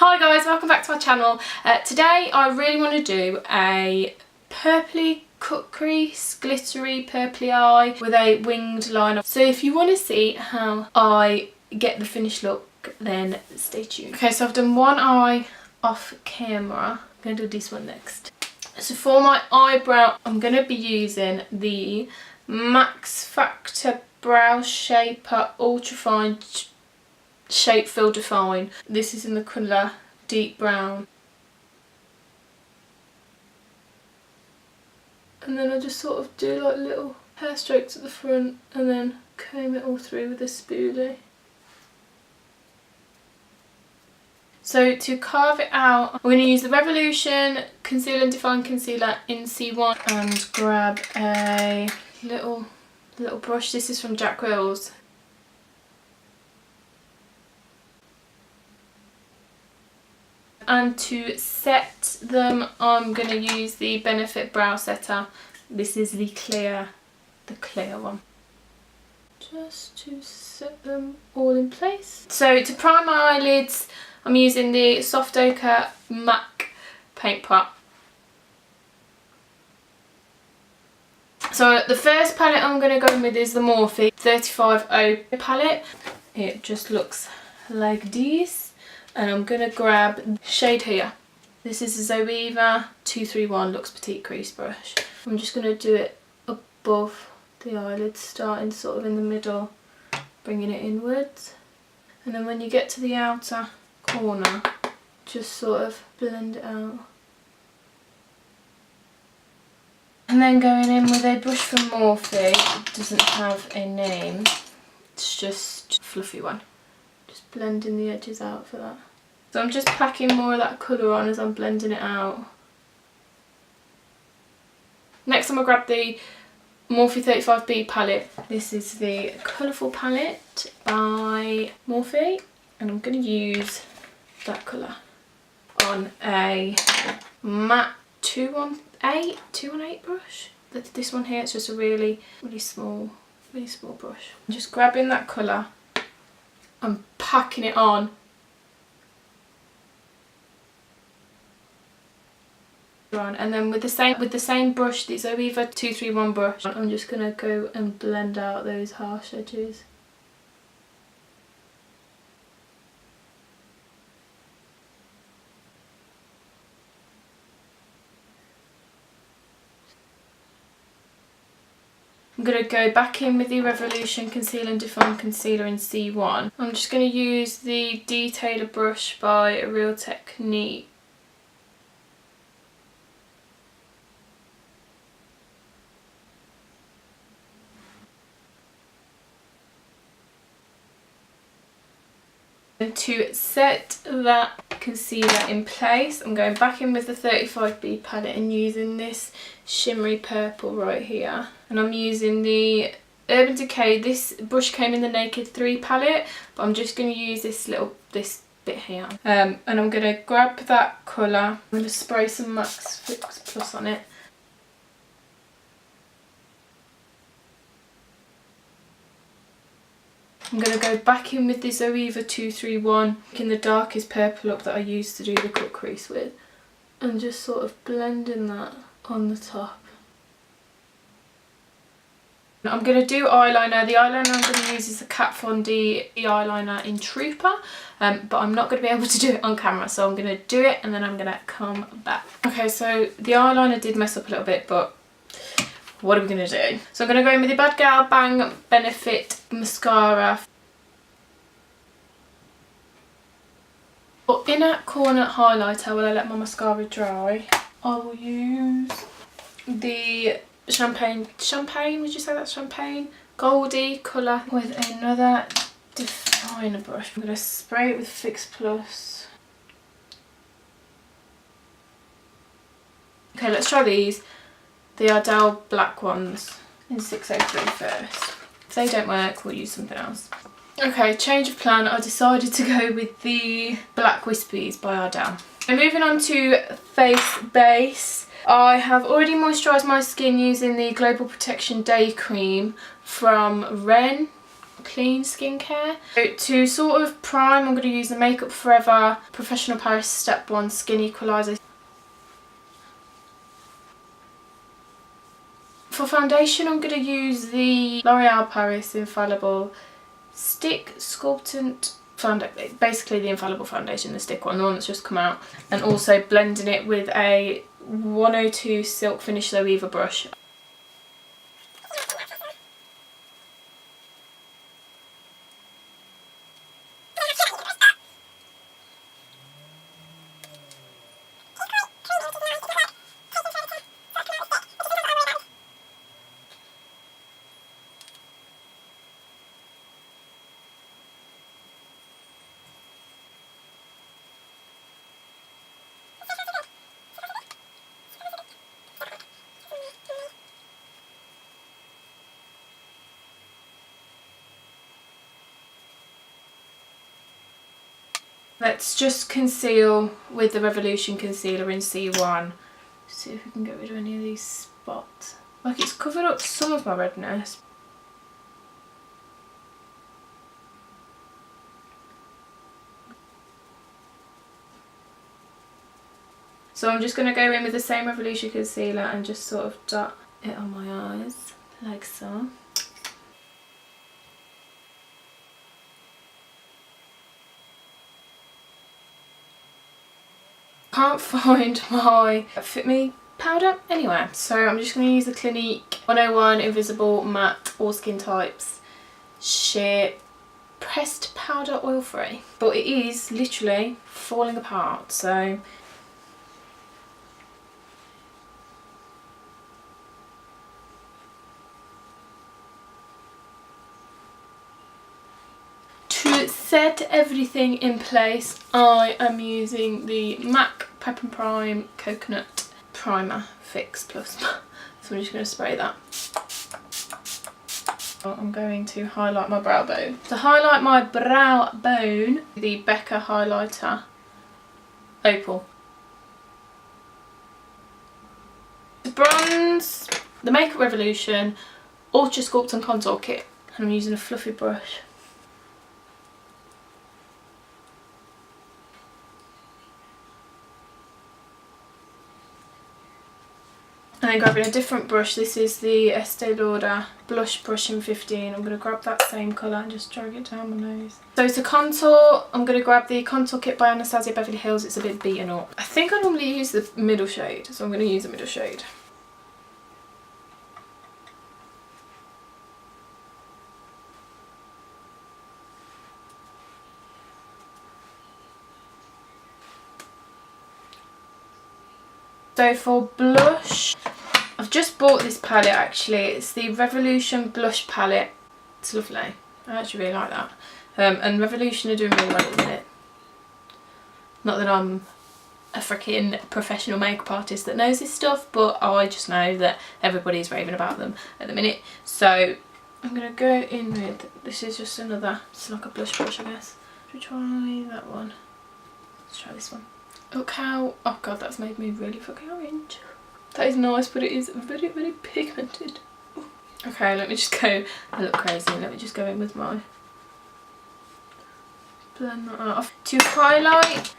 Hi guys, welcome back to my channel. Today I really want to do a purpley cut crease, glittery purpley eye with a winged liner. So if you want to see how I get the finished look, then stay tuned. Okay, so I've done one eye off camera. I'm going to do this one next. So for my eyebrow, I'm going to be using the Max Factor Brow Shaper Ultra Fine Shape Fill Define. This is in the colour Deep Brown. And then I just sort of do like little hair strokes at the front and then comb it all through with a spoolie. So to carve it out, I'm going to use the Revolution Conceal and Define Concealer in C1 and grab a little brush. This is from Jack Wills. And to set them, I'm going to use the Benefit Brow Setter. This is the clear one. Just to set them all in place. So to prime my eyelids, I'm using the Soft Ochre MAC paint pot. So the first palette I'm going to go in with is the Morphe 35O palette. It just looks like this. And I'm going to grab the shade here. This is a Zoeva 231 Luxe Petite Crease brush. I'm just going to do it above the eyelids, starting sort of in the middle, bringing it inwards. And then when you get to the outer corner, just sort of blend it out. And then going in with a brush from Morphe. It doesn't have a name, it's just a fluffy one. Just blending the edges out for that. So I'm just packing more of that colour on as I'm blending it out. Next I'm going to grab the Morphe 35B palette. This is the Colourful palette by Morphe. And I'm going to use that colour on a matte 218 brush. This one here, it's just a really small brush. I'm just grabbing that colour. I'm packing it on. And then with the same brush, the Zoeva 231 brush, I'm just gonna go and blend out those harsh edges. I'm going to go back in with the Revolution Conceal and Define Concealer in C1. I'm just going to use the Detailer brush by Real Technique. And to set that concealer in place, I'm going back in with the 35B palette and using this shimmery purple right here. And I'm using the Urban Decay. This brush came in the Naked 3 palette, but I'm just going to use this bit here. And I'm going to grab that colour. I'm going to spray some Max Fix Plus on it. I'm going to go back in with the Zoeva 231, in the darkest purple up that I used to do the cut crease with, and just sort of blending that on the top. I'm going to do eyeliner. The eyeliner I'm going to use is the Kat Von D eyeliner in Trooper, but I'm not going to be able to do it on camera, so I'm going to do it and then I'm going to come back. Okay, so the eyeliner did mess up a little bit, but what are we going to do? So I'm going to go in with the Bad Gal Bang Benefit Mascara. For inner corner highlighter, while I let my mascara dry, I will use the Champagne, would you say that's Champagne? Goldie colour with another definer brush. I'm going to spray it with Fix Plus. Okay, let's try these. The Ardell black ones in 603 first. If they don't work, we'll use something else. Okay, change of plan. I decided to go with the Black Wispies by Ardell. So moving on to face base. I have already moisturised my skin using the Global Protection Day Cream from Ren. clean skincare. So to sort of prime, I'm going to use the Makeup Forever Professional Paris Step 1 Skin Equaliser. For foundation, I'm going to use the L'Oreal Paris Infallible Stick Sculptant Foundation, basically the Infallible Foundation, the stick one, the one that's just come out, and also blending it with a 102 Silk Finish Low Weaver brush. Let's just conceal with the Revolution Concealer in C1. See if we can get rid of any of these spots. Like, it's covered up some of my redness. So I'm just going to go in with the same Revolution Concealer and just sort of dot it on my eyes, like so. Can't find my Fit Me powder anywhere, so I'm just going to use the Clinique 101 Invisible Matte All Skin Types Sheer Pressed Powder Oil Free. But it is literally falling apart, so to set everything in place, I am using the MAC Pep and Prime Coconut Primer Fix Plus. So I'm just going to spray that. I'm going to highlight my brow bone. To highlight my brow bone, the Becca highlighter Opal. To bronze, the Makeup Revolution Ultra Sculpt and Contour Kit, and I'm using a fluffy brush. And then grabbing a different brush, this is the Estee Lauder Blush Brush in 15. I'm going to grab that same colour and just drag it down my nose. So to contour, I'm going to grab the Contour Kit by Anastasia Beverly Hills. It's a bit beaten up. I think I normally use the middle shade, so I'm going to use the middle shade. So for blush, I've just bought this palette actually. It's the Revolution Blush Palette. It's lovely. I actually really like that. And Revolution are doing really well at the minute. Not that I'm a freaking professional makeup artist that knows this stuff, but I just know that everybody's raving about them at the minute. So I'm going to go in with, this is just another, it's like a blush brush I guess. Should we try that one? Let's try this one. Look how, oh god, that's made me really fucking orange. That is nice, but it is very, very pigmented. Okay, let me just go, I look crazy, let me just go in with my, blend that out. To highlight,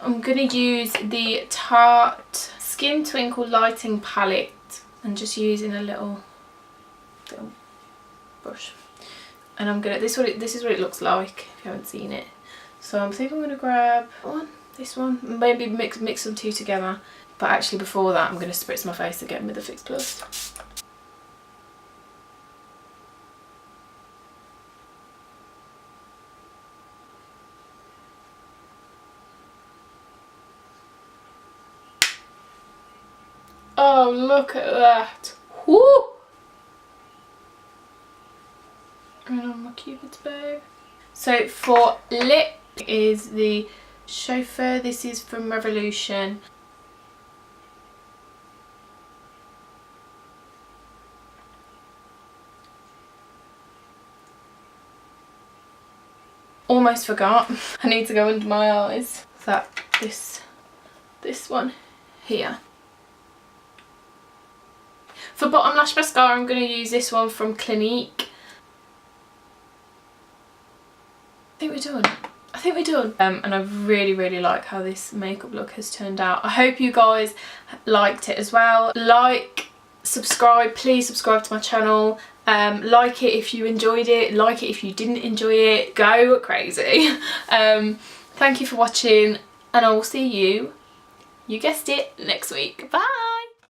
I'm going to use the Tarte Skin Twinkle Lighting Palette and just using a little brush. And I'm going to, this is what it looks like if you haven't seen it. So I think I'm going to grab one. This one, maybe mix them two together, but actually before that I'm going to spritz my face again with the Fix Plus. Oh, look at that! Woo! And on my Cupid's bow. So for lip is the Chauffeur. This is from Revolution. Almost forgot. I need to go under my eyes. That this one here. For bottom lash mascara, I'm going to use this one from Clinique. think we're done. I think we're done. And I really like how this makeup look has turned out. I hope you guys liked it as well. Like, subscribe, please subscribe to my channel. Like it if you enjoyed it, like it if you didn't enjoy it, go crazy. Thank you for watching, and I will see you guessed it, next week. Bye!